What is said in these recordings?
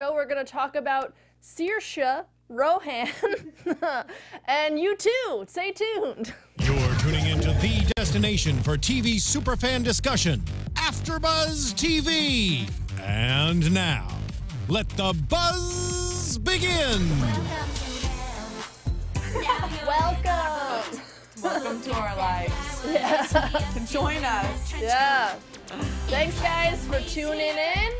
We're going to talk about Saoirse Ronan, and you too. Stay tuned. You're tuning into the destination for TV superfan discussion, AFTERBUZZ TV. And now, let the buzz begin. Welcome. Welcome to our lives. Yeah. Join us. Yeah. Thanks, guys, for tuning in.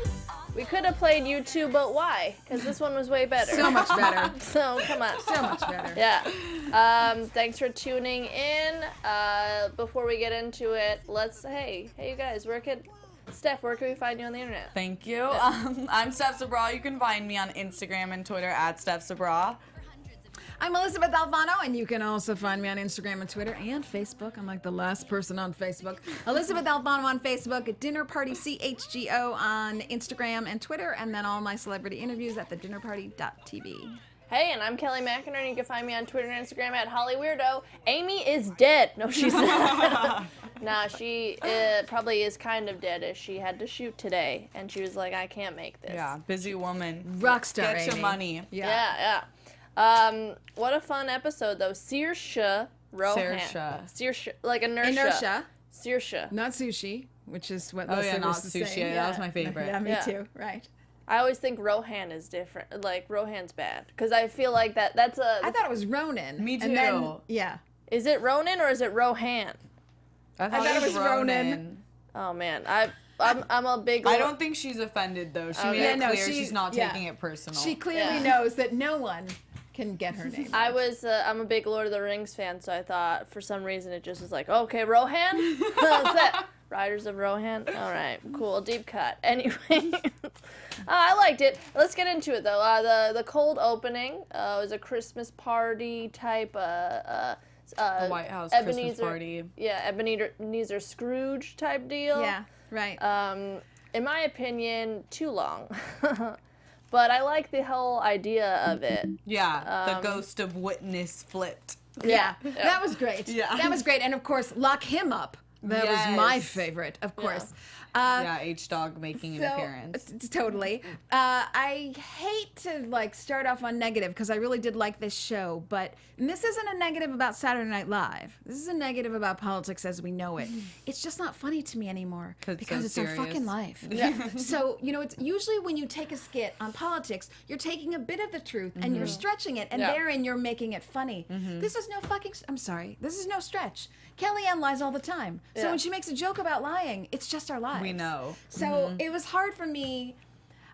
We could have played you too, but why? Because this one was way better. So much better. So, come on. So much better. Yeah. Thanks for tuning in. Before we get into it, hey, you guys, Steph, where can we find you on the internet? Thank you. I'm Steph Sabraw. You can find me on Instagram and Twitter at Steph Sabraw. I'm Elysabeth Alfano, and you can also find me on Instagram and Twitter and Facebook. I'm like the last person on Facebook. Elysabeth Alfano on Facebook, Dinner Party CHGO on Instagram and Twitter, and then all my celebrity interviews at thedinnerparty.tv. Hey, and I'm Kelly McInerney. You can find me on Twitter and Instagram at HollyWeirdo. Amy is dead. No, she's not. Nah, she probably is kind of dead as she had to shoot today, and she was like, I can't make this. Yeah, busy woman. Rockstar, Get your Amy. money. Yeah. What a fun episode, though. Saoirse Ronan. Saoirse, like inertia. Saoirse. Not sushi, which is what Oh, yeah, Elysabeth not was sushi. saying. That was my favorite. Yeah, me Yeah. too. Right. I always think Rohan is different. Like, Rohan's bad. Because I feel like that's a... I thought it was Ronan. Me And then, too. yeah. Is it Ronan or is it Rohan? I thought it was Ronan. Oh, man. I'm a big... I don't think she's offended, though. She made it clear she's not taking it personal. She clearly knows that no one can get her name. I'm a big Lord of the Rings fan, so I thought for some reason it just was like, okay, Rohan? What's that? Riders of Rohan? All right, cool, deep cut. Anyway, I liked it. Let's get into it, though. The cold opening was a Christmas party type, the White House Christmas party. Yeah, Ebenezer Scrooge type deal. Yeah, right. In my opinion, too long. But I like the whole idea of it. Yeah, the ghost of witness flipped. Yeah, that was great. Yeah. That was great. And of course, lock him up. That was my favorite, of course. Yeah, H-Dog making an appearance. Totally. I hate to start off on negative because I really did like this show, but this isn't a negative about Saturday Night Live. This is a negative about politics as we know it. It's just not funny to me anymore because it's our fucking life. Yeah. So, it's usually when you take a skit on politics, you're taking a bit of the truth and you're stretching it, and therein you're making it funny. This is no fucking, I'm sorry, this is no stretch. Kellyanne lies all the time. So when she makes a joke about lying, it's just our lives. We know. So it was hard for me.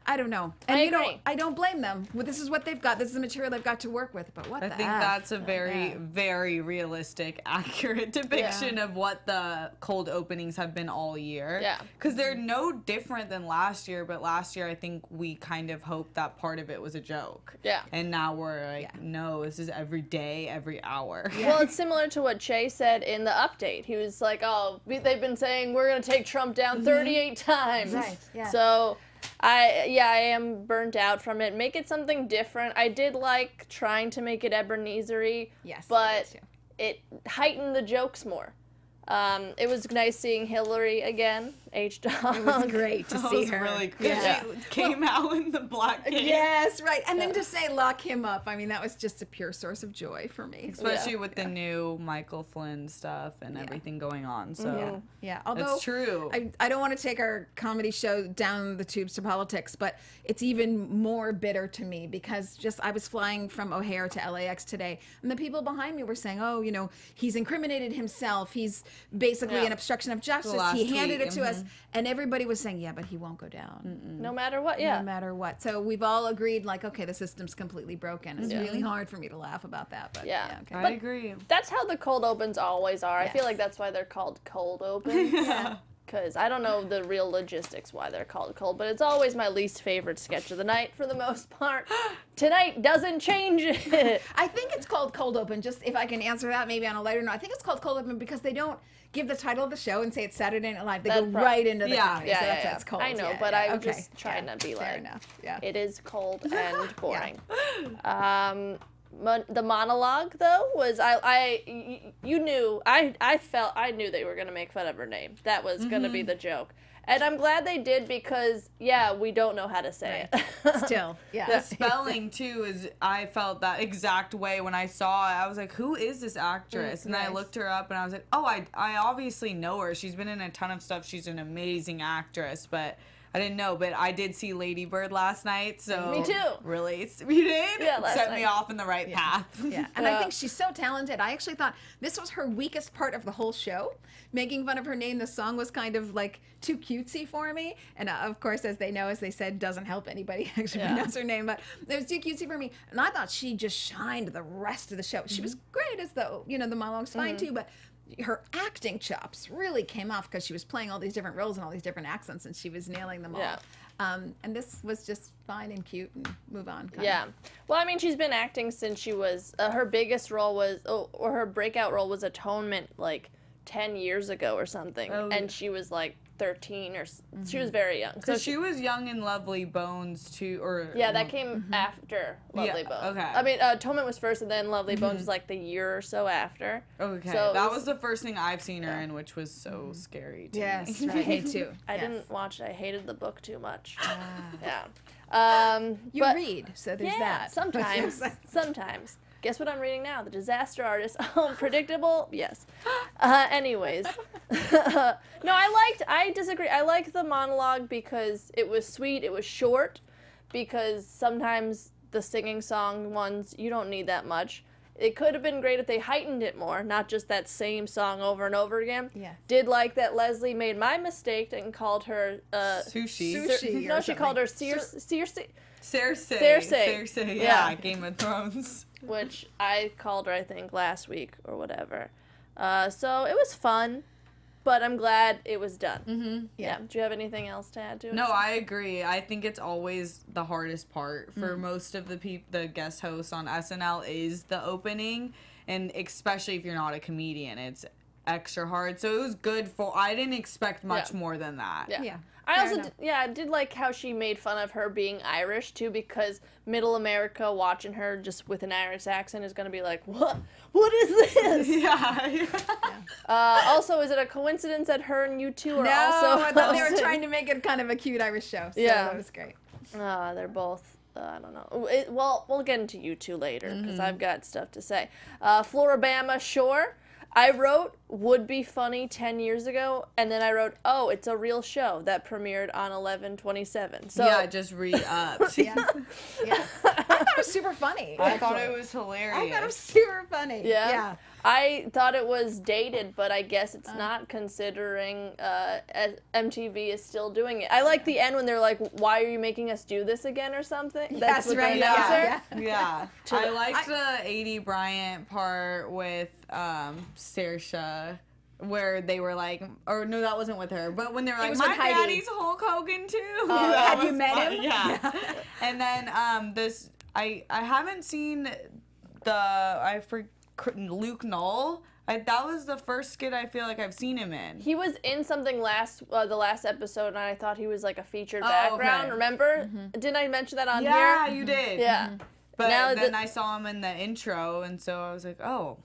I don't know. And I don't blame them. Well, this is what they've got. This is the material they've got to work with. But what the I think that's a very, very realistic, accurate depiction of what the cold openings have been all year. Yeah. Because they're no different than last year, but last year I think we kind of hoped that part of it was a joke. Yeah. And now we're like, no, this is every day, every hour. Yeah. Well, it's similar to what Che said in the update. He was like, oh, they've been saying we're going to take Trump down 38 times. Right, yeah. So... I am burnt out from it. Make it something different. I did like trying to make it Ebenezer-y, but it heightened the jokes more. It was nice seeing Hillary again, H-Dog. It was great to see her. Really cool. Yeah. She came out in the black cape. Yes, right. And then to say lock him up, I mean, that was just a pure source of joy for me. Especially with the new Michael Flynn stuff and everything going on. So Although it's true. I don't want to take our comedy show down the tubes to politics, but it's even more bitter to me because I was flying from O'Hare to LAX today, and the people behind me were saying, oh, he's incriminated himself. He's basically an obstruction of justice. He handed it to us, and everybody was saying, yeah, but he won't go down. No matter what, no matter what. So we've all agreed, okay, the system's completely broken. It's really hard for me to laugh about that, but okay. I agree. That's how the cold opens always are. I feel like that's why they're called cold opens. Because I don't know the real logistics why they're called cold, but it's always my least favorite sketch of the night for the most part. Tonight doesn't change it. I think it's called cold open, just if I can answer that maybe on a lighter note. I think it's called cold open because they don't give the title of the show and say it's Saturday Night Live. They go right into the comedy, so that's why it's cold. I know, but I'm just trying to be like, it is cold and boring. The monologue though was I knew they were gonna make fun of her name. That was gonna be the joke. And I'm glad they did because, yeah, we don't know how to say it. Still, yeah. The spelling, too, is, I felt that exact way when I saw it. I was like, who is this actress? And then I looked her up and I was like, oh, I obviously know her. She's been in a ton of stuff. She's an amazing actress, but I didn't know. But I did see Lady Bird last night, so. Me too. Really? You did? Yeah, last Set night. me off in the right path. Yeah, and I think she's so talented. I actually thought this was her weakest part of the whole show. Making fun of her name, the song was kind of like too cutesy for me. And of course, as they said, doesn't help anybody actually pronounce her name, but it was too cutesy for me. And I thought she just shined the rest of the show. She was great as the monologue's fine too, but her acting chops really came off because she was playing all these different roles and all these different accents, and she was nailing them all. Yeah. And this was just fine and cute and move on. Yeah. Well, I mean, she's been acting since she was, her biggest role was, or her breakout role was Atonement, like 10 years ago or something. Oh, and she was like 13 or she was very young. So she was young in Lovely Bones too, or yeah, that came after Lovely Bones. Okay. I mean, Atonement was first, and then Lovely Bones was like the year or so after. Okay, so that was the first thing I've seen her in, which was so scary to Yes, me. right. Me too. I didn't watch it. I hated the book too much. Yeah. You but, read, so there's yeah, that. sometimes. Sometimes. Guess what I'm reading now? The Disaster Artist. Oh, predictable? Yes. Anyways. No, I disagree. I liked the monologue because it was sweet, it was short, because sometimes the singing song ones, you don't need that much. It could have been great if they heightened it more, not just that same song over and over again. Yeah. Did like that Leslie made my mistake and called her... Sushi. No, she called her Circe. Cersei. Yeah. Game of Thrones. Which I called her, I think, last week or whatever. So it was fun, but I'm glad it was done. Mm-hmm. Yeah. Do you have anything else to add to it? No, I agree. I think it's always the hardest part for most of the guest hosts on SNL is the opening, and especially if you're not a comedian, it's extra hard. So it was good I didn't expect much more than that. Yeah. I did like how she made fun of her being Irish too, because Middle America watching her just with an Irish accent is gonna be like, what is this? Yeah. Also, is it a coincidence that her and you two are also? I thought they were trying to make it kind of a cute Irish show. So that was great. They're both. I don't know. Well, we'll get into you two later because I've got stuff to say. Floribama Shore. I wrote would be funny 10 years ago, and then I wrote, oh, it's a real show that premiered on 11/27. So yeah, just re-upped. Yeah. I thought it was super funny. I thought it was hilarious. I thought it was super funny. Yeah. I thought it was dated, but I guess it's not, considering MTV is still doing it. I like the end when they're like, why are you making us do this again or something? That's what right. the announcer. Yeah. I liked the 80 Bryant part with Saoirse, where they were like, or no, that wasn't with her, but when they were like, my daddy's Hulk Hogan too. Have you met him? Yeah. And then I haven't seen Luke Knoll. That was the first skit I feel like I've seen him in. He was in something the last episode, and I thought he was like a featured background. Okay. Remember? Didn't I mention that on here? Yeah, you did. Yeah. But then I saw him in the intro, and so I was like, oh,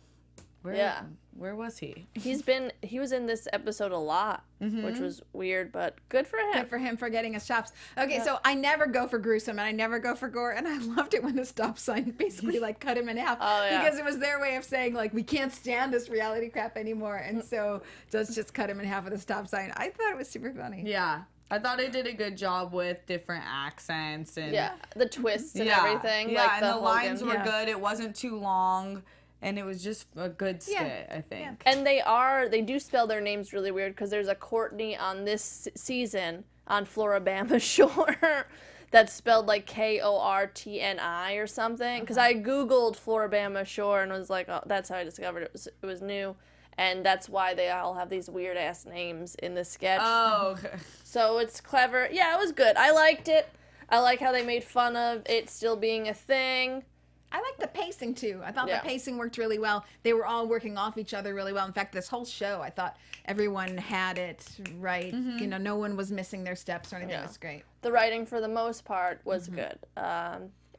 where was he? He was in this episode a lot, which was weird, but good for him. Good for him for getting his chops. Okay, so I never go for gruesome and I never go for gore, and I loved it when the stop sign basically like cut him in half because it was their way of saying like we can't stand this reality crap anymore, and so let's just cut him in half with a stop sign. I thought it was super funny. Yeah. I thought it did a good job with different accents and the twists and everything. Yeah, like and the lines were good. It wasn't too long. And it was just a good skit, I think. And they do spell their names really weird because there's a Courtney on this season on Floribama Shore that's spelled like Kortni or something. Because I Googled Floribama Shore and was like, oh, that's how I discovered it. It was new. And that's why they all have these weird-ass names in this sketch. Oh, okay. So it's clever. Yeah, it was good. I liked it. I like how they made fun of it still being a thing. I like the pacing, too. I thought the pacing worked really well. They were all working off each other really well. In fact, this whole show, I thought everyone had it right. You know, no one was missing their steps or anything. It was great. The writing, for the most part, was good.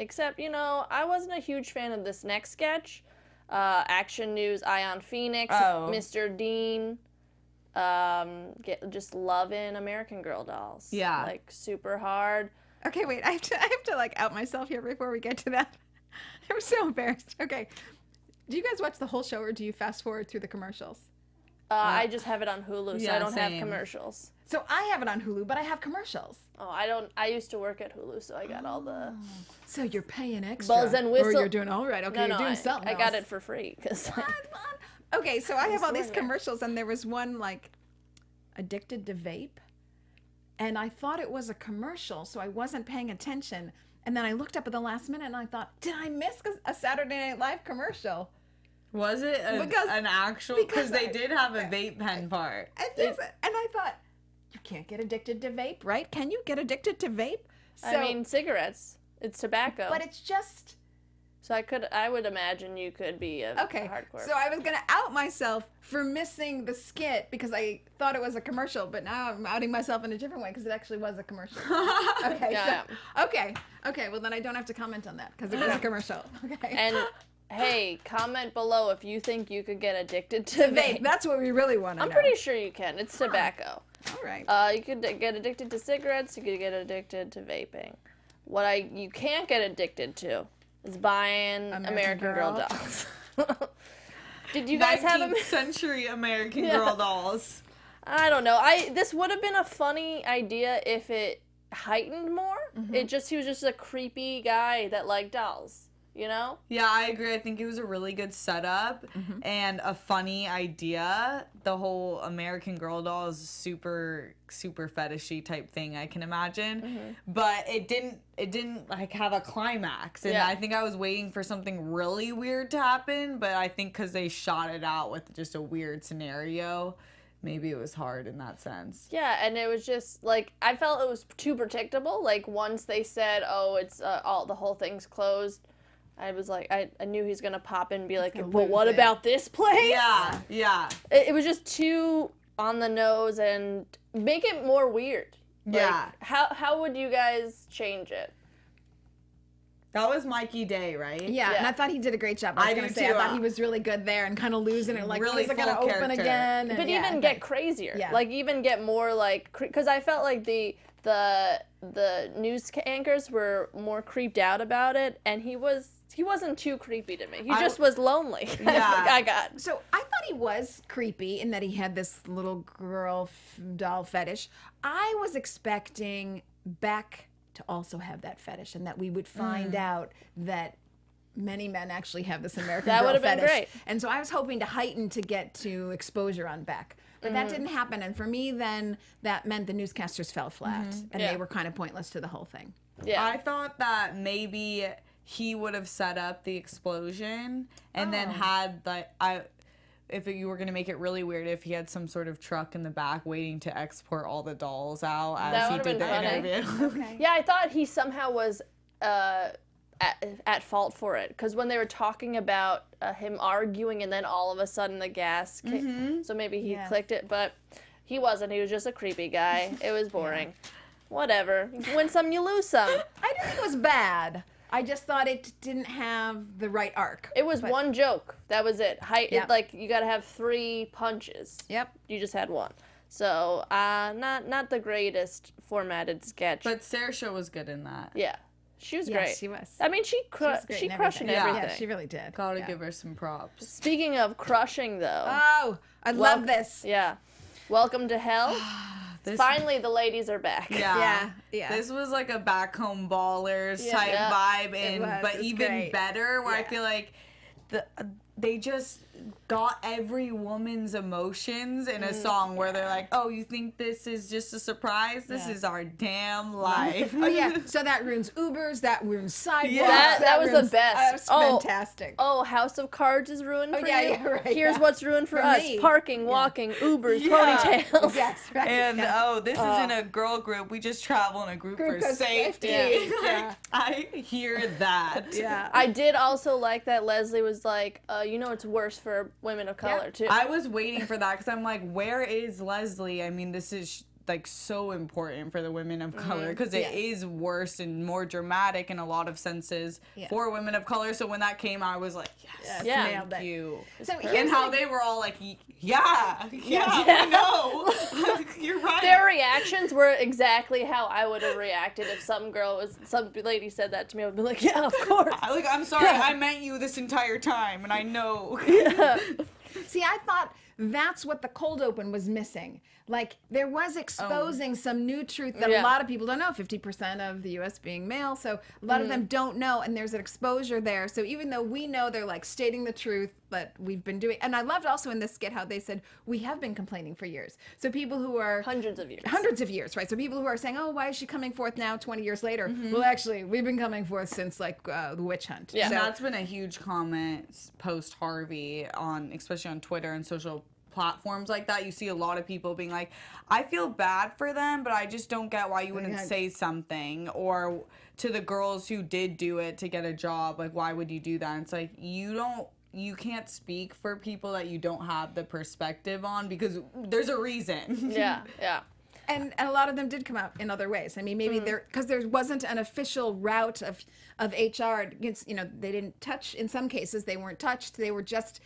Except, you know, I wasn't a huge fan of this next sketch. Action News, Ion Phoenix, Mr. Dean. just loving American Girl dolls. Yeah. Like super hard. Okay, wait. I have to like out myself here before we get to that. I'm so embarrassed. Okay. Do you guys watch the whole show or do you fast forward through the commercials? I just have it on Hulu, so yeah, I don't have same. commercials. So I have it on Hulu, but I have commercials. Oh, I don't. I used to work at Hulu, so I got all the So you're paying extra. bells and whistles. Or you're doing all right. Okay, No, you're doing I something got else. it for free because. Okay, so I have all these doing it. commercials, and there was one like addicted to vape, and I thought it was a commercial, so I wasn't paying attention. And then I looked up at the last minute, and I thought, did I miss a Saturday Night Live commercial? Was it an actual? Because they did have a vape pen part. And I thought, you can't get addicted to vape, right? Can you get addicted to vape? So, I mean, cigarettes. It's tobacco. but it's just So I would imagine you could be a okay. hardcore. So I was gonna out myself for missing the skit because I thought it was a commercial, but now I'm outing myself in a different way because it actually was a commercial. Okay. Yeah. So, okay. Well, then I don't have to comment on that because it was a commercial. Okay. And hey, comment below if you think you could get addicted to vape. vape. That's what we really want to know. I'm pretty sure you can. It's tobacco. All right. You could get addicted to cigarettes. You could get addicted to vaping. What you can't get addicted to is buying American Girl dolls. Did you guys have 19th century American Yeah. Girl dolls? I don't know. This would have been a funny idea if it heightened more. He was just a creepy guy that liked dolls. You know? Yeah, I agree. I think it was a really good setup and a funny idea. The whole American Girl doll is super fetishy type thing, I can imagine. But it didn't like have a climax. And Yeah. I think I was waiting for something really weird to happen, but I think cuz they shot it out with just a weird scenario, maybe it was hard in that sense. Yeah, and it was just like I felt it was too predictable. Like once they said, "Oh, it's the whole thing's closed," I was like, I knew he's gonna pop in and be like, "But what lose it." about this place?" Yeah. It was just too on the nose and make it more weird. Yeah. Like, how would you guys change it? That was Mikey Day, right? Yeah, and I thought he did a great job. I was I going to do say, too. I thought he was really good there and kind of losing it. Like, Really when is it going to full open character. again? And But yeah, even get crazier. Yeah. Like even get more like because I felt like the news anchors were more creeped out about it, and he wasn't too creepy to me. He just was lonely. Yeah. I got. So I thought he was creepy in that he had this little girl doll fetish. I was expecting Beck to also have that fetish, and that we would find out that many men actually have this American That Girl would have been fetish. great. And so I was hoping to heighten to get to exposure on Beck. But that didn't happen, and for me, then that meant the newscasters fell flat, and Yeah. they were kind of pointless to the whole thing. Yeah. I thought that maybe he would have set up the explosion and then had if you were going to make it really weird, if he had some sort of truck in the back waiting to export all the dolls out That as he would've did the been funny. interview. Okay. Yeah, I thought he somehow was at fault for it because when they were talking about him arguing and then all of a sudden the gas came, so maybe he Yeah. clicked it, but he wasn't. He was just a creepy guy. It was boring. Whatever. You win some, you lose some. I didn't think it was bad. I just thought it didn't have the right arc. It was one joke. That was it. Yeah. Like you gotta have 3 punches. Yep. You just had one. So not the greatest formatted sketch. But Saoirse was good in that. yeah, she was Yes, great. she was. I mean, she was great she in crushed in everything. everything. Yeah, she really did. Gotta Yeah. give her some props. Speaking of crushing, though. Oh, I love this. Yeah. Welcome to hell. This- Finally, the ladies are back. Yeah. This was like a back home ballers Yeah. type Yeah. vibe, It was. but It's even great. better. Where I Yeah. feel like they just got every woman's emotions in a song where they're like, "Oh, you think this is just a surprise? This Yeah. is our damn life." Oh yeah, so that ruins Ubers, that ruins sidewalks. Yeah. That was the ruins- best. That was Oh. fantastic. Oh, House of Cards is ruined for yeah, you. yeah, right, Here's yeah. what's ruined for For us: me. parking, Yeah. walking, Ubers, Yeah. ponytails. Yes, right. And yeah. this isn't a girl group. We just travel in a group for for safety. safety. Like, Yeah. I hear that. Yeah. I did also like that Leslie was like, it's worse for women of color too. I was waiting for that because I'm like, where is Leslie? I mean, this is like so important for the women of color because it is worse and more dramatic in a lot of senses for women of color. So when that came, I was like, yes, thank you. So and how they were all like, yeah, no, you're right. Their reactions were exactly how I would have reacted if some lady said that to me. I would be like, yeah, of course. I'm sorry, I meant you this entire time, and I know. See, I thought that's what the cold open was missing. Like, there was exposing some new truth that a lot of people don't know. 50% of the U.S. being male, so a lot of them don't know, and there's an exposure there. So even though we know they're, like, stating the truth that we've been doing. And I loved also in this skit how they said, we have been complaining for years. So people who are... Hundreds of years. Hundreds of years, right? So people who are saying, oh, why is she coming forth now 20 years later? Well, actually, we've been coming forth since, like, the witch hunt. Yeah, so that's been a huge comment post-Harvey, especially on Twitter and social platforms like that. You see a lot of people being like, I feel bad for them, but I just don't get why you wouldn't say something. Or to the girls who did do it to get a job, like, why would you do that? And it's like, you can't speak for people that you don't have the perspective on because there's a reason. Yeah. And a lot of them did come out in other ways. I mean, maybe because there wasn't an official route of HR against, they didn't touch, in some cases, they weren't touched. They were just,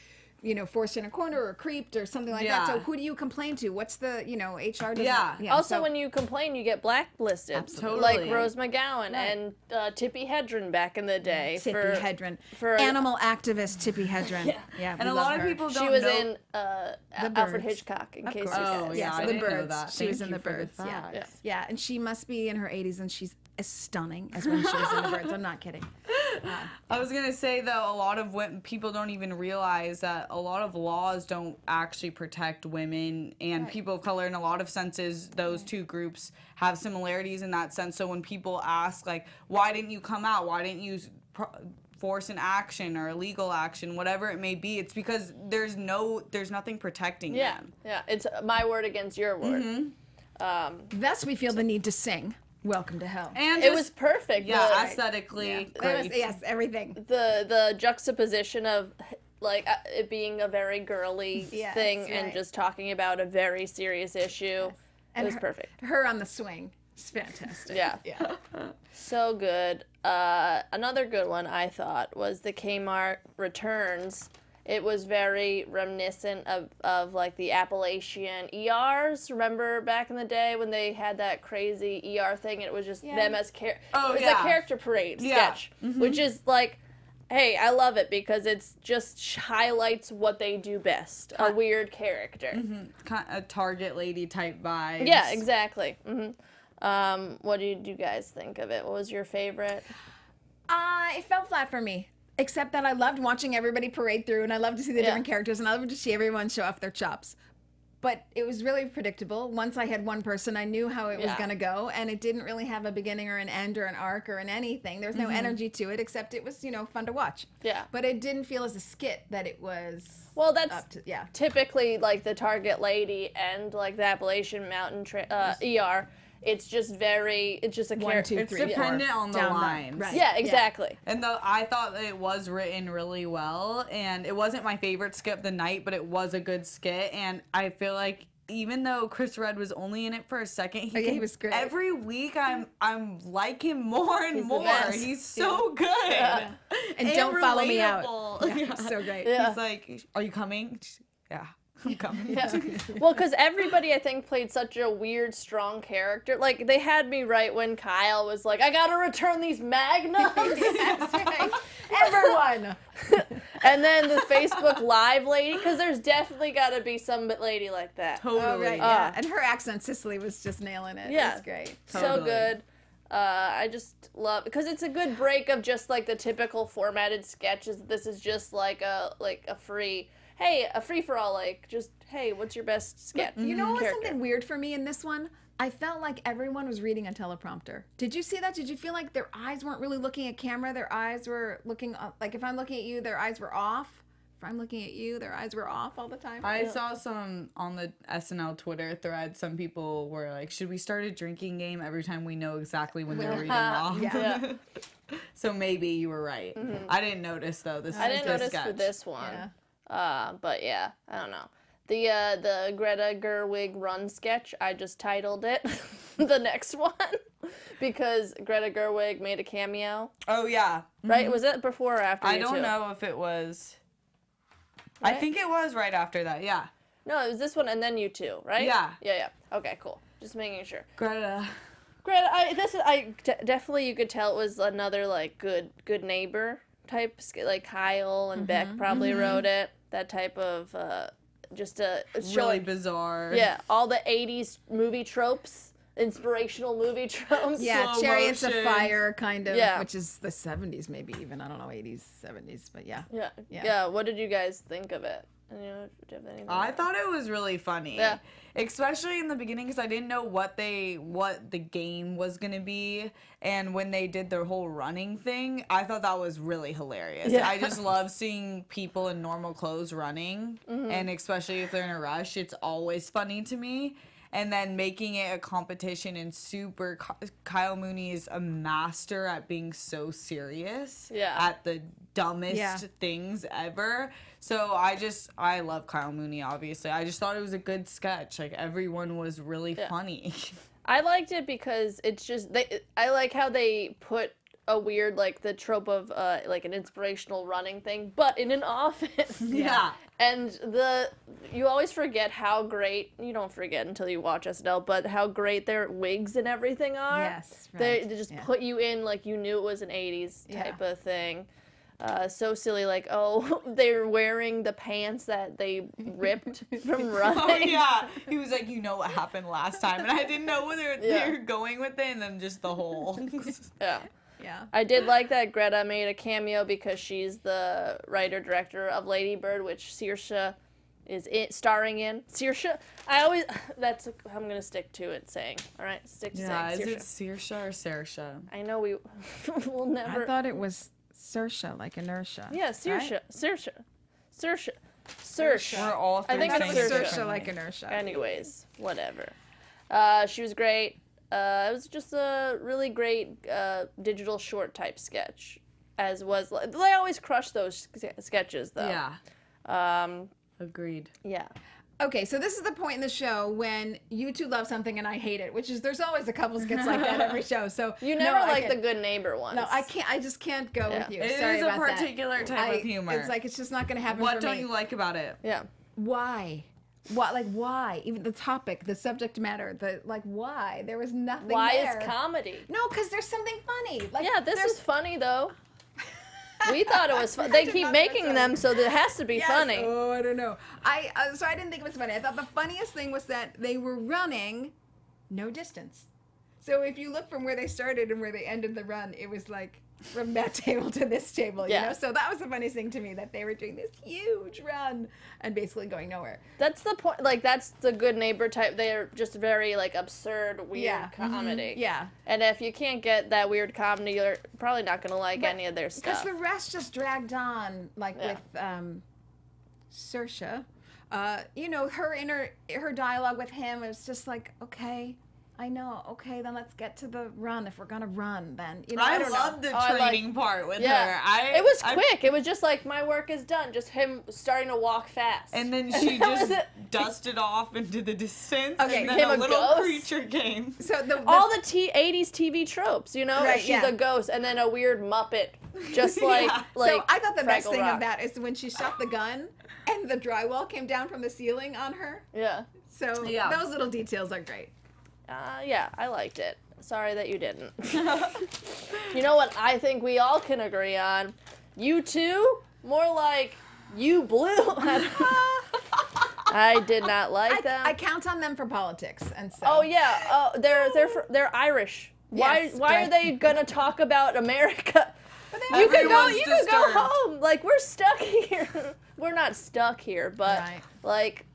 forced in a corner or creeped or something like that. So who do you complain to? What's the, HR doesn't. Also, when you complain, you get blacklisted. Absolutely. Like Rose McGowan and Tippi Hedren back in the day. Tippi Hedren. For animal activist Tippi Hedren. Yeah. And a lot of people don't know. She was in Alfred Hitchcock, in case you guys. Oh, yeah, I didn't know that. She was in The Birds. Yeah, and she must be in her 80s, and she's as stunning as when she was in The Birds. I'm not kidding. I was going to say, though, a lot of people don't even realize that a lot of laws don't actually protect women and people of color. In a lot of senses, those two groups have similarities in that sense. So when people ask, like, why didn't you come out? Why didn't you force an action or a legal action, whatever it may be? It's because there's nothing protecting them. Yeah, it's my word against your word. Thus, we feel the need to sing Welcome to Hell. And it was perfect. Yeah, aesthetically great. Yes, everything. The juxtaposition of like it being a very girly thing and just talking about a very serious issue. And it was perfect. Her on the swing. It's fantastic. Yeah. So good. Another good one I thought was the Kmart Returns. It was very reminiscent of like the Appalachian ERs. Remember back in the day when they had that crazy ER thing? And it was just them as it was a character parade sketch, which is like, hey, I love it because it's just highlights what they do best. A weird character, kind of a Target lady type vibe. Yeah, exactly. What did you guys think of it? What was your favorite? It fell flat for me. Except that I loved watching everybody parade through, and I loved to see the different characters, and I loved to see everyone show off their chops. But it was really predictable. Once I had one person, I knew how it was going to go, and it didn't really have a beginning or an end or an arc or anything. There was no energy to it, except it was, fun to watch. Yeah. But it didn't feel as a skit that it was. Well, that's typically like the Target lady and like the Appalachian Mountain ER. It's just a character. It's dependent on the lines. Right. Yeah, exactly. And I thought it was written really well, and it wasn't my favorite skit of the night, but it was a good skit, and I feel like even though Chris Redd was only in it for a second, he was great. Every week I'm like him more and more. He's so good. Yeah. And don't follow me out. Yeah, so great. Yeah. He's like, are you coming? Yeah. I'm coming. Well, because everybody, I think, played such a weird, strong character. Like, they had me right when Kyle was like, I gotta return these magnums. That's right. Everyone. And then the Facebook Live lady, because there's definitely gotta be some lady like that. Totally. Oh, right, yeah. And her accent, Cicely, was just nailing it. Yeah. It was great. Totally. So good. I just love, because it's a good break of just, like, the typical formatted sketches. This is just, like a free... Hey, a free-for-all, like, just, hey, what's your best sketch? You know what was something weird for me in this one? I felt like everyone was reading a teleprompter. Did you see that? Did you feel like their eyes weren't really looking at camera? Their eyes were looking, like, if I'm looking at you, their eyes were off. If I'm looking at you, their eyes were off all the time. I saw some on the SNL Twitter thread, some people were like, should we start a drinking game every time we know exactly when they're reading off? Yeah. So maybe you were right. I didn't notice, though. I didn't notice for this one. Yeah. But yeah, I don't know. The Greta Gerwig run sketch, I just titled it the next one because Greta Gerwig made a cameo. Oh, yeah. Right? Was it before or after I don't know if it was. Right? I think it was right after that, yeah. No, it was this one and then you two, right? Yeah. Yeah. Okay, cool. Just making sure. Greta, definitely you could tell it was another, like, good neighbor type, like Kyle and Beck probably wrote it. That type of, just a really bizarre. Yeah, all the 80s movie tropes, inspirational movie tropes. Yeah, Slow Chariots of motion. Fire, kind of, Yeah. which is the 70s maybe even. I don't know, 80s, 70s, but yeah. Yeah. What did you guys think of it? Do you have anything? I thought it was really funny. Yeah. Especially in the beginning because I didn't know what the game was going to be. And when they did their whole running thing, I thought that was really hilarious. Yeah. I just love seeing people in normal clothes running. And especially if they're in a rush, it's always funny to me. And then making it a competition and Kyle Mooney is a master at being so serious at the dumbest things ever. So I love Kyle Mooney, obviously. I just thought it was a good sketch. Like, everyone was really funny. I liked it because it's just, I like how they put a weird, like, the trope of, like, an inspirational running thing, but in an office. Yeah. And you always forget how great, you don't forget until you watch SNL, but how great their wigs and everything are. Yes, They just put you in like you knew it was an 80s type of thing. So silly, like, oh, they're wearing the pants that they ripped from running. Oh, yeah. He was like, you know what happened last time. And I didn't know where they were going with it, and then just the whole. Yeah. I did like that Greta made a cameo because she's the writer-director of Lady Bird, which Saoirse is starring in. Saoirse, I'm going to stick to it saying, all right? Stick to saying Saoirse. Is it Saoirse or Saoirse? I know we'll never. I thought it was Saoirse, like inertia. Yeah, Saoirse. Right? Saoirse. We're all I think it's Saoirse like inertia. Anyways, whatever. She was great. It was just a really great digital short type sketch, as was. They always crush those sketches, though. Yeah. Agreed. Yeah. Okay, so this is the point in the show when you two love something and I hate it, which is there's always a couple skits like that every show. So you never like the good neighbor ones. No, I can't. I just can't go with you. It Sorry is a about particular that. type of humor. It's like it's just not going to happen. What for don't me. you like about it? Yeah. Why? What, like, why? Even the topic, the subject matter, why? There was nothing Why there. is comedy? No, because there's something funny. Like, yeah, this is funny, though. We thought it was fun. They keep making them, so it has to be funny. Oh, I don't know. So I didn't think it was funny. I thought the funniest thing was that they were running no distance. So if you look from where they started and where they ended the run, it was like from that table to this table, you know? So that was the funniest thing to me, that they were doing this huge run and basically going nowhere. That's the point. Like, that's the good neighbor type. They're just very, like, absurd, weird comedy. Mm-hmm. Yeah. And if you can't get that weird comedy, you're probably not going to like any of their stuff. Because the rest just dragged on, like with Saoirse. You know, her dialogue with him was just like, okay, I know. Okay, then let's get to the run. If we're gonna run, then you know. I don't love know. the training part with her. It was quick. It was just like my work is done. Just him starting to walk fast. And then she just dusted off into the distance. Okay, and then a little creature came. So all the 80s TV tropes, you know, right, she's a ghost, and then a weird Muppet, just like So I thought the best Fraggle thing Rock. of that is when she shot the gun and the drywall came down from the ceiling on her. Yeah. So those little details are great. Yeah, I liked it. Sorry that you didn't. You know what I think we all can agree on? You two? More like you blue. I did not like them. I count on them for politics, and so. Oh yeah, they're Irish. Why are they gonna talk about America? You could go home. Like, we're stuck here. We're not stuck here, but like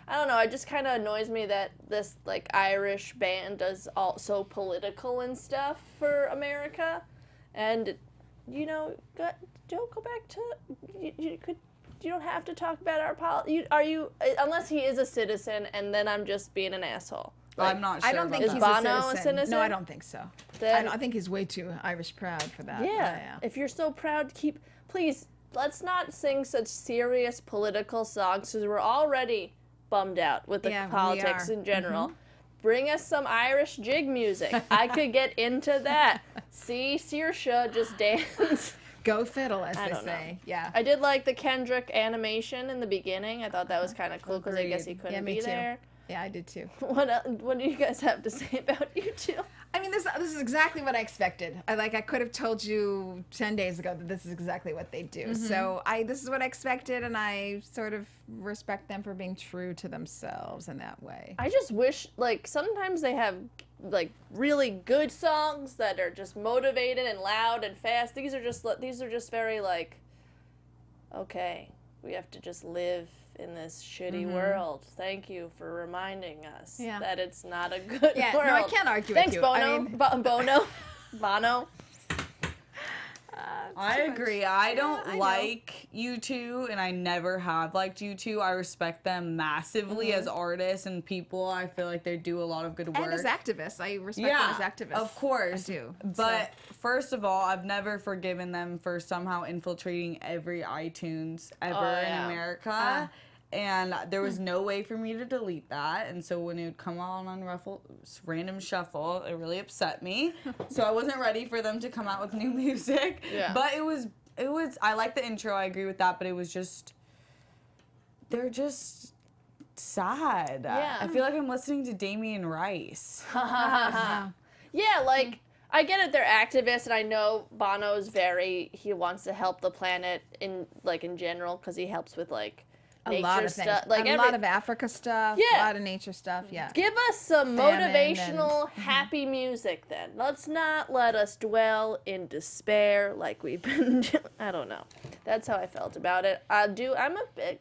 I don't know, it just kind of annoys me that this, like, Irish band does all so political and stuff for America. And, you know, don't go back to, you don't have to talk about our politics. Unless he is a citizen, and then I'm just being an asshole. Like, I'm not sure. I don't think is he's Bono a citizen? No, I don't think so. I think he's way too Irish proud for that. Yeah. If you're so proud, please, let's not sing such serious political songs because we're already bummed out with the politics in general. Bring us some Irish jig music. I could get into that. See Saoirse just dance. Go fiddle, as they say. Yeah. I did like the Kendrick animation in the beginning. I thought that was kind of cool because I guess he couldn't be there. Yeah, I did too. What do you guys have to say about you two? I mean, this is exactly what I expected. I could have told you 10 days ago that this is exactly what they do. So this is what I expected, and I sort of respect them for being true to themselves in that way. I just wish, like, sometimes they have, like, really good songs that are just motivated and loud and fast. These are just very, like, okay, we have to just live in this shitty world. Thank you for reminding us that it's not a good world. No, I can't argue with you. Thanks, Bono. Bono. I agree. I don't like U2, and I never have liked U2. I respect them massively as artists and people. I feel like they do a lot of good work. And as activists. I respect them as activists. Of course. I do. But first of all, I've never forgiven them for somehow infiltrating every iTunes ever in America. And there was no way for me to delete that. And so when it would come on random shuffle, it really upset me. So I wasn't ready for them to come out with new music. Yeah. But it was, I like the intro, I agree with that, but it was just, they're just sad. Yeah. I feel like I'm listening to Damien Rice. Yeah, like, I get it, they're activists, and I know Bono's he wants to help the planet in general, because he helps with, like, a lot of things. Like a lot of Africa stuff, a lot of nature stuff, Give us some motivational, happy music then. Let's not let us dwell in despair like we've been doing. I don't know. That's how I felt about it. I'm a big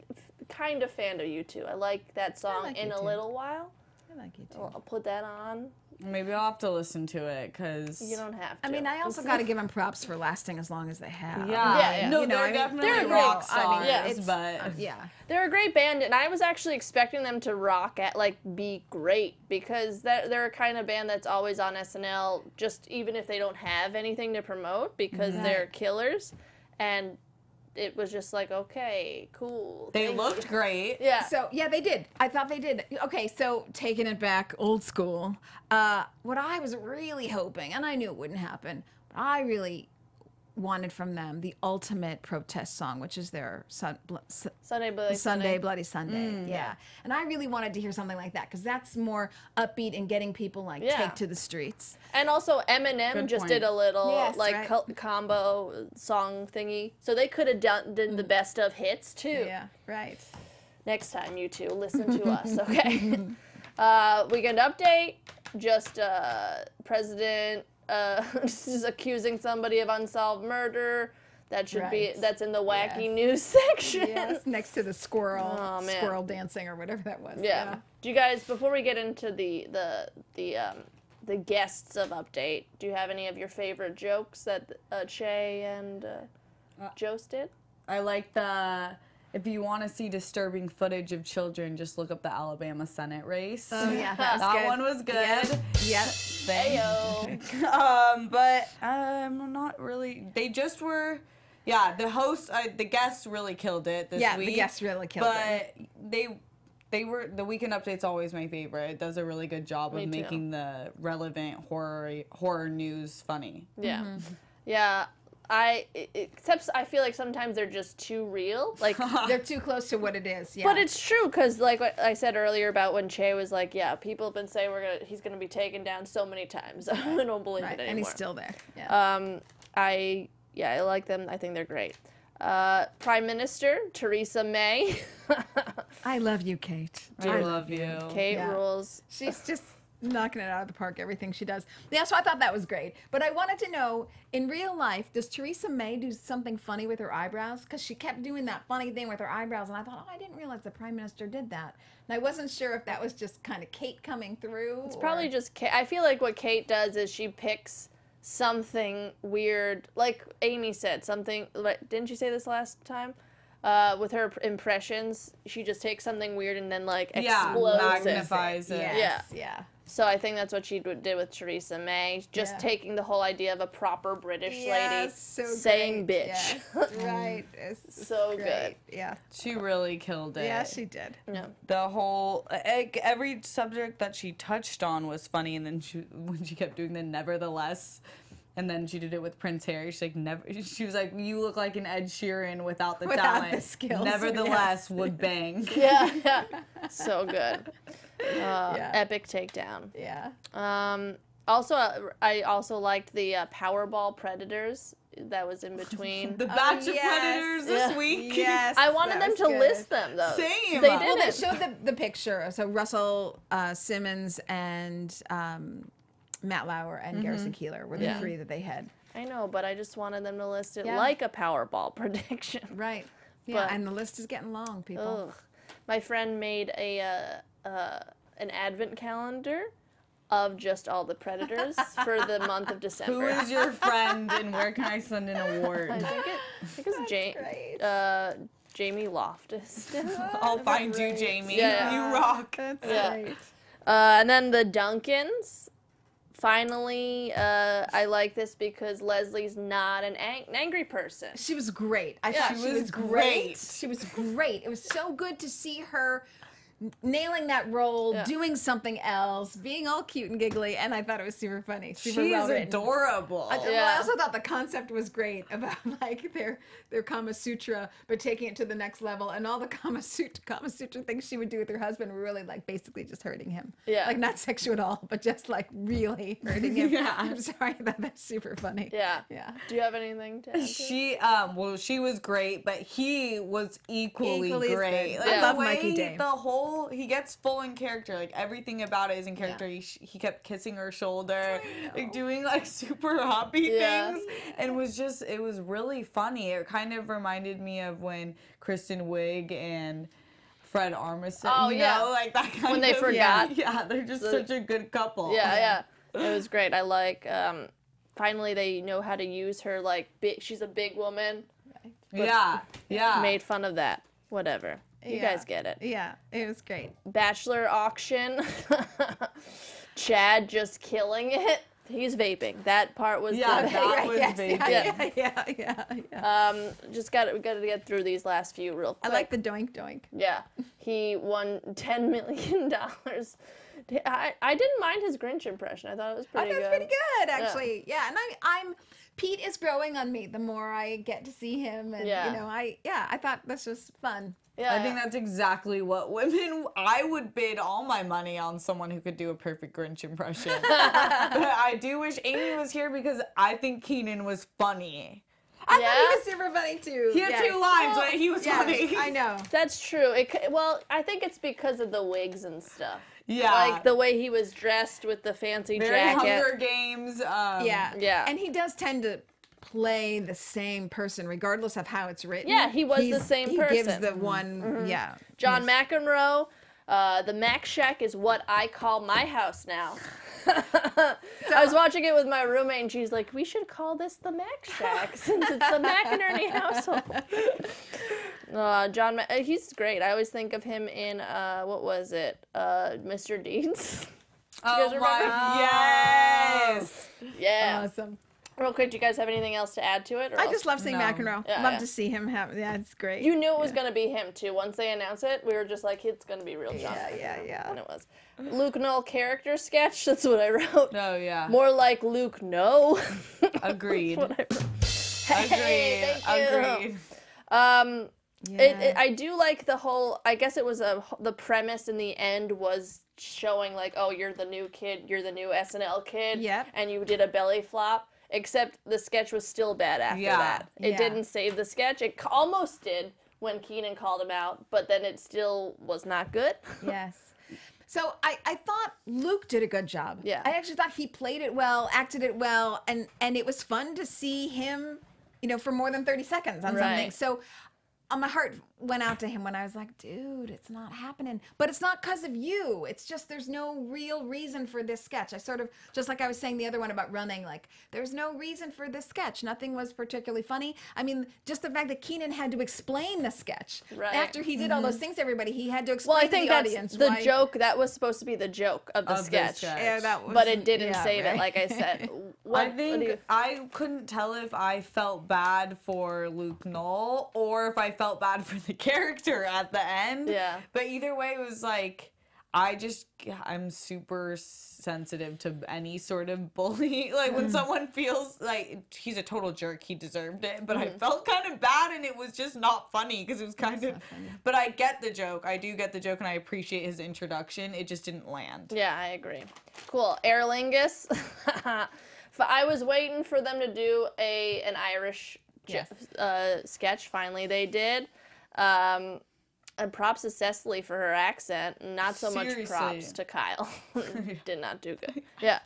kind of fan of U2. I like that song In a Little While. I like you too. I'll put that on. Maybe I'll have to listen to it, because... You don't have to. I mean, I also got to give them props for lasting as long as they have. Yeah. No, they're definitely rock stars, They're a great band, and I was actually expecting them to be great, because they're a kind of band that's always on SNL, just even if they don't have anything to promote, because they're killers, and... It was just like, okay, cool. They looked great. Yeah. So, they did. I thought they did. Okay, so taking it back old school, what I was really hoping, and I knew it wouldn't happen, but I really wanted from them the ultimate protest song, which is their Sunday Bloody Sunday. Yeah. And I really wanted to hear something like that, because that's more upbeat and getting people, take to the streets. And also Eminem did a little combo song thingy. So they could have done the best of hits too. Yeah, right. Next time, you two, listen to us, okay? Weekend update, just President just accusing somebody of unsolved murder. That should be, that's in the wacky news section. Yes, next to the squirrel dancing or whatever that was. Yeah. Do you guys, before we get into the guests of update, do you have any of your favorite jokes that Che and Jost did? I like if you want to see disturbing footage of children, just look up the Alabama Senate race. Oh yeah, that one was good. Yep. But I'm not really. They just were. Yeah, the host, the guests really killed it this week. Yeah, the guests really killed it. But they were, the Weekend Update's always my favorite. It does a really good job of making the relevant horror news funny. Yeah. Yeah. Except I feel like sometimes they're just too real. Like they're too close to what it is. Yeah. But it's true, because like what I said earlier about when Che was like, yeah, people have been saying he's gonna be taken down so many times. I don't believe it anymore. And he's still there. Yeah. I like them. I think they're great. Prime Minister Theresa May. I love you, Kate. I love you. Kate rules. She's just knocking it out of the park, everything she does. Yeah, so I thought that was great. But I wanted to know, in real life, does Theresa May do something funny with her eyebrows? Because she kept doing that funny thing with her eyebrows, and I thought, I didn't realize the Prime Minister did that. And I wasn't sure if that was just kind of Kate coming through. It's probably just Kate. I feel like what Kate does is she picks something weird, like Amy said, something, didn't you say this last time? With her impressions, she just takes something weird and then, like, explodes magnifies it. Yes, yeah. So I think that's what she did with Theresa May, just taking the whole idea of a proper British lady saying bitch. Yes, right. It's so great. good. Yeah. She really killed it. Yeah, she did. Yeah. The whole, every subject that she touched on was funny, and then when she kept doing the nevertheless, and then she did it with Prince Harry. She's like, she was like, you look like an Ed Sheeran without the talent. The skills. Nevertheless, would bang. Yeah. So good. Epic takedown. Yeah. Also, I also liked the Powerball Predators that was in between. The batch of Predators this week. Yes. I wanted them to list them, though. Same. They Well, didn't. they showed the picture. So Russell Simmons and Matt Lauer and Garrison Keillor were the three that they had. I know, but I just wanted them to list it Yeah. like a Powerball prediction. Right. Yeah, But- and the list is getting long, people. Ugh. My friend made an advent calendar of just all the Predators for the month of Who December. is your friend, and where can I send an award? I think it's Jamie Loftus. I'll find you, Jamie. Yeah. You rock. That's Yeah. great. And then the Duncans. Finally, I like this because Leslie's not an angry person. She was great. I thought she she was was great. great. She was great. It was so good to see her nailing that role, doing something else, being all cute and giggly, and I thought it was super funny. Super She's well written. adorable. Well, I also thought the concept was great about like their Kama Sutra, but taking it to the next level, and all the Kama Sutra things she would do with her husband were really like basically just hurting him. Yeah. Like not sexual at all, but just like really hurting him. Yeah. I'm sorry, I thought that's super funny. Yeah. Yeah. Do you have anything to add? She she was great, but he was equally Equally as great. good. Like, I love the way Mikey Dame. he gets full in character. Like everything about it is in character. He kept kissing her shoulder, like doing like super hoppy things, and it was really funny. It kind of reminded me of when Kristen Wiig and Fred Armisen, you know, like that kind when they of, forgot. Yeah, they're just such a good couple. Yeah. It was great. I like, finally they know how to use her, like, she's a big woman. Yeah. Made fun of that. Whatever. You guys get it. Yeah, it was great. Bachelor auction. Chad just killing it. He's vaping. That part was that was vaping. Yeah. Just we gotta get through these last few real I quick. like the doink doink. Yeah. He won $10 million. I didn't mind his Grinch impression. I thought it was pretty good. That's pretty good, actually. Yeah, and I'm Pete is growing on me the more I get to see him, and you know, I thought this was fun. Yeah, I think that's exactly what women. I would bid all my money on someone who could do a perfect Grinch impression. But I do wish Amy was here because I think Kenan was funny. I thought he was super funny too. He had 2 lines, but he was funny. I know. That's true. Well, I think it's because of the wigs and stuff. Yeah. Like the way he was dressed with the fancy Very jacket. Hunger Games. Yeah. And he does tend to play the same person regardless of how it's written. Yeah, he was the same person. He gives the one, John McEnroe, the Mac Shack is what I call my house now. I was watching it with my roommate, and she's like, we should call this the Mac Shack, since it's the McInerney household. He's great. I always think of him in, what was it, Mr. Deeds. Oh my, yes! Yeah. Awesome. Real quick, do you guys have anything else to add to it? Or I just love seeing McEnroe. Yeah, love to see him have. Yeah, it's great. You knew it was gonna be him too. Once they announced it, we were just like, it's gonna be real John. Yeah. And it was. Luke Null character sketch. That's what I wrote. Oh yeah. More like Luke No. Agreed. That's what I wrote. Hey, thank you. Agreed. I do like the whole. I guess it was the premise in the end was showing like, oh, you're the new kid, you're the new SNL kid, and you did a belly flop. Except the sketch was still bad after that. It didn't save the sketch. It almost did when Kenan called him out, but then it still was not good. Yes. So I thought Luke did a good job. Yeah. I actually thought he played it well, acted it well, and it was fun to see him, for more than 30 seconds on something. So my heart went out to him when I was like, dude, it's not happening. But it's not because of you. It's just there's no real reason for this sketch. I sort of, just like I was saying the other one about running, like, there's no reason for this sketch. Nothing was particularly funny. I mean, just the fact that Kenan had to explain the sketch. Right. After he did all those things to everybody, he had to explain to the audience. Well, I think that's the joke. That was supposed to be the joke of the sketch. Yeah, that was, but it didn't save it, like I said. I couldn't tell if I felt bad for Luke Knoll or if I felt bad for the character at the end. Yeah. But either way, it was like, I'm super sensitive to any sort of bully. Like when someone feels like he's a total jerk, he deserved it. But I felt kind of bad, and it was just not funny because it was kind of. But I get the joke. I do get the joke, and I appreciate his introduction. It just didn't land. Yeah, I agree. Cool. Aer Lingus. I was waiting for them to do an Irish sketch. Finally, they did. And props to Cecily for her accent. Not so much props to Kyle. Did not do good. Yeah.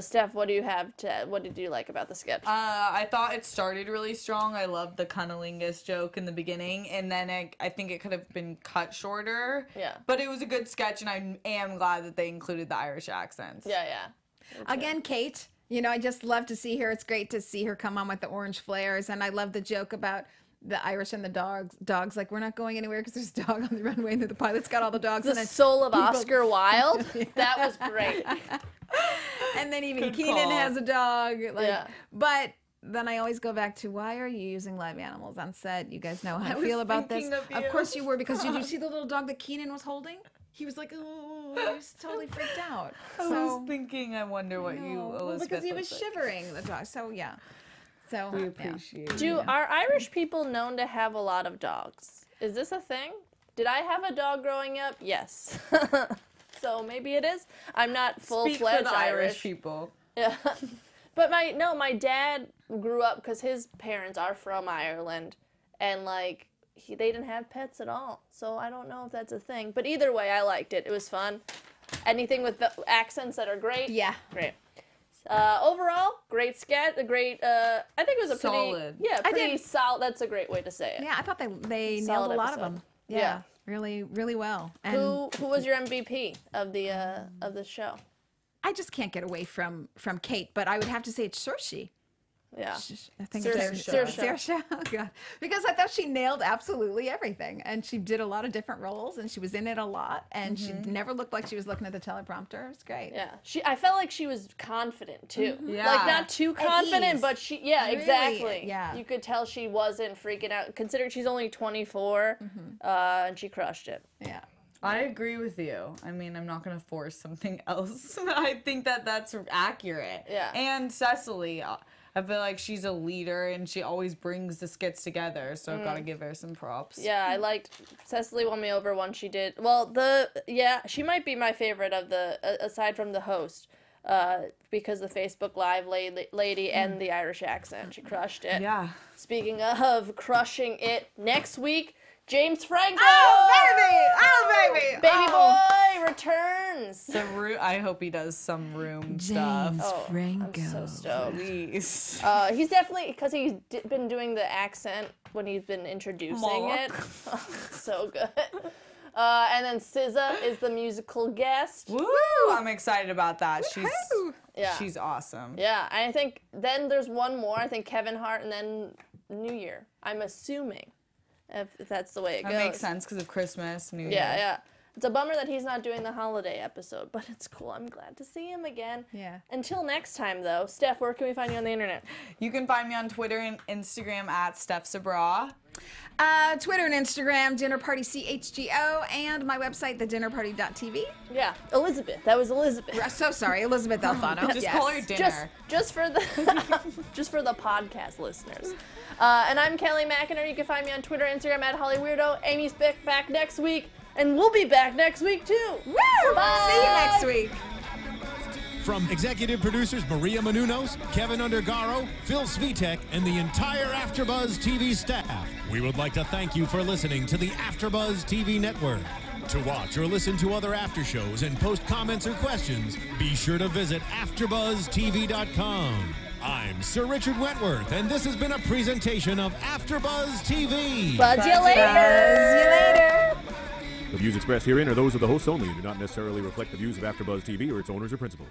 Steph, what did you like about the sketch? I thought it started really strong. I loved the cunnilingus joke in the beginning, and then I think it could have been cut shorter. Yeah. But it was a good sketch, and I am glad that they included the Irish accents. Yeah, yeah. Again, Kate, I just love to see her. It's great to see her come on with the orange flares, and I love the joke about the Irish and the dogs, like, we're not going anywhere because there's a dog on the runway, and the pilot's got all the dogs. The soul of Oscar Wilde. That was great. And then even Kenan has a dog. But then I always go back to, why are you using live animals on set? You guys know how I feel about this. Of course you were, because did you see the little dog that Kenan was holding? He was like, oh, he was totally freaked out. I was thinking, I wonder what Elizabeth because he was shivering, the dog. So, yeah. So we appreciate it. Are Irish people known to have a lot of dogs? Is this a thing? Did I have a dog growing up? Yes. So maybe it is. I'm not full-fledged Irish people. Yeah. But my dad grew up because his parents are from Ireland, and like they didn't have pets at all. So I don't know if that's a thing. But either way, I liked it. It was fun. Anything with the accents that are great? Yeah. Great. Overall, great sketch. I think it was a solid. Pretty solid. That's a great way to say it. Yeah, I thought they nailed a lot of them. Yeah, really, really well. And who was your MVP of the show? I just can't get away from Kate, but I would have to say it's Saoirse. Yeah. I think Saoirse. Oh, God. Because I thought she nailed absolutely everything. And she did a lot of different roles, and she was in it a lot, and she never looked like she was looking at the teleprompter. It was great. Yeah. I felt like she was confident, too. Yeah. Like, not too confident, but really, exactly. Yeah. You could tell she wasn't freaking out, considering she's only 24, and she crushed it. Yeah. I agree with you. I mean, I'm not going to force something else. I think that's accurate. Yeah. And Cecily, I feel like she's a leader, and she always brings the skits together, so I've got to give her some props. Yeah, I liked Cecily won me over when she did. Well, she might be my favorite of aside from the host, because the Facebook Live lady and the Irish accent, she crushed it. Yeah. Speaking of crushing it, next week, James Franco! Oh, baby! Baby boy returns! I hope he does some room James stuff. Franco. I'm so stoked. Please. He's definitely, because he's been doing the accent when he's been introducing it. So good. And then SZA is the musical guest. Woo! I'm excited about that. She's awesome. Yeah, and I think then there's one more. I think Kevin Hart, and then New Year. I'm assuming, if that's the way it goes. That makes sense because of Christmas, New Year. Yeah. It's a bummer that he's not doing the holiday episode, but it's cool. I'm glad to see him again. Yeah. Until next time, though, Steph, where can we find you on the internet? You can find me on Twitter and Instagram at Steph Sabraw. Twitter and Instagram, Dinner Party CHGO, and my website, thedinnerparty.tv. Yeah, Elizabeth. That was Elizabeth. So sorry, Elysabeth Alfano. Just call her Dinner. Just for the podcast listeners. And I'm Kelly McInerney. You can find me on Twitter and Instagram at HollyWeirdo. Amy's back next week, and we'll be back next week too. Woo! Bye! See you next week. From executive producers Maria Menounos, Kevin Undergaro, Phil Svitek, and the entire AfterBuzz TV staff, we would like to thank you for listening to the AfterBuzz TV network. To watch or listen to other after shows and post comments or questions, be sure to visit AfterBuzzTV.com. I'm Sir Richard Wentworth, and this has been a presentation of AfterBuzz TV. Buzz you later. The views expressed herein are those of the hosts only and do not necessarily reflect the views of AfterBuzz TV or its owners or principals.